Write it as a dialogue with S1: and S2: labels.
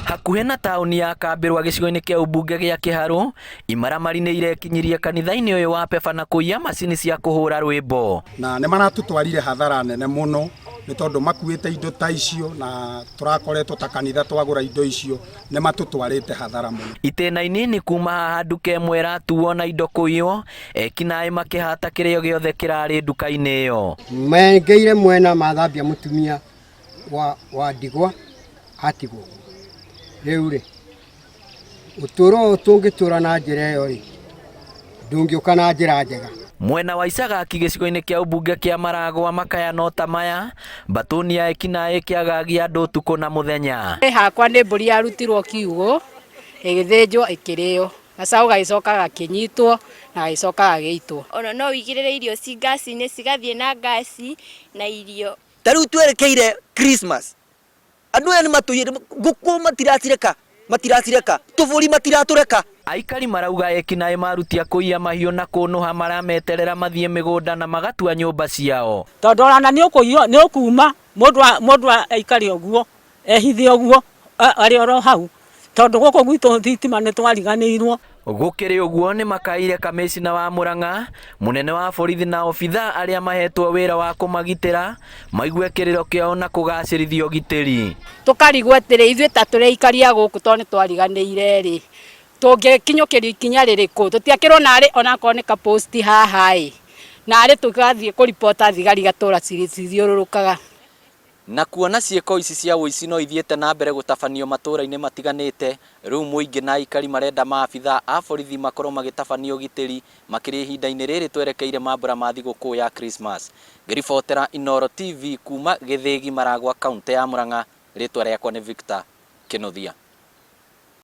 S1: Hakuhĩ na taũni ya Kambĩrwa gĩcigo-inĩ kĩa ũmbunge gĩa Kĩharũ, imaramari nĩ irekinyirie kanitha-inĩ ũyũ wa Peba na kũiya macini cia kũhũra rwĩmbo.
S2: Na nĩ maratũtwarire hathara nene mũno nĩ tondũ makuĩte indo ta icio na tũrakoretwo ta kanitha twagũra indo icio nĩ matũtwarĩte hathara mũno.
S1: Itĩna inini kuma haha nduka ĩmwe ĩratuo na indo kũiywo, ekinaĩ makĩhata kĩrĩo gĩothe kĩrarĩ nduka-inĩ ĩyo.
S3: Mengeire mwena mathambia mũtumia wa ndigwa atigwo. Rĩu rĩ ũtũro tũngĩtũra na njĩra ĩyo rĩ ndũngĩũka na njĩra njega.
S1: Mwena wa Icagaki gĩcigo-inĩ kĩa ũmbunge kĩa Maragwa makayano ta maya, mbatũni ya ekinaĩ kĩagagia andũ ũtukũ na mũthenya.
S4: Hakwa nĩ mbũri yarutirwo kiugũ ĩgĩthĩnjwo ĩkĩrĩo, gacaũ gagĩcoka gakĩnyitwo na gagĩcoka gagĩitwo.
S5: Ona no wigĩrĩre irio ci ngasi-inĩ cigathiĩ na ngasi na irio.
S6: Tarĩu twerekeire Christmas, andũ aya nĩ matũiyĩte, ngũkũ matiracireka, tũbũri matiratũreka.
S1: Aikari marauga ekinaĩ marutia kũiya mahiũ na kũnũha marameterera mathiĩ mĩgũnda na magatua nyũmba ciao.
S4: Tondũ ona nĩ ũkũiywo nĩ ũkuma mũndũ aikari ũguo ehithe ũguo arĩ oro hau, tondũ gũkũ gwitũ thitima nĩ twariganĩirwo.
S1: Gũkĩrĩ ũguo nĩ makaire kamĩcina wa Mũrang'a, mũnene wa borithi na obitha arĩa mahetwo wĩra wa kũmagitĩra maigue kĩrĩro kĩao na kũgacĩrithia ũgitĩri.
S4: Tũkarigwo atĩrĩ ithuĩ ta tũreikaria gũkũ tondũ nĩ twariganĩire rĩ, tũngĩkinyũkĩrio ikinya rĩrĩkũ? Tũtiakĩrwo narĩ onakorwo nĩ kaposti haha ĩ, narĩ tũgathiĩ kũripota thigari gatũra cithiũrũrũkaga.
S1: Na kuona ciĩko ici cia ũici no ithiĩte na mbere gũtabanio matũra-inĩ matiganĩte, rĩu mũingĩ na aikari marenda maabitha a borithi makorwo magĩtabania ũgitĩri makĩria ihinda-inĩ rĩrĩ twerekeire mambura ma thigũkũ ya Christmas. Ngĩribotera Inooro TV kuma Gĩthĩgi, Maragwa, kaũntĩ ya Mũrang'a, rĩtwa rĩakwa nĩ Victor Kĩnuthia.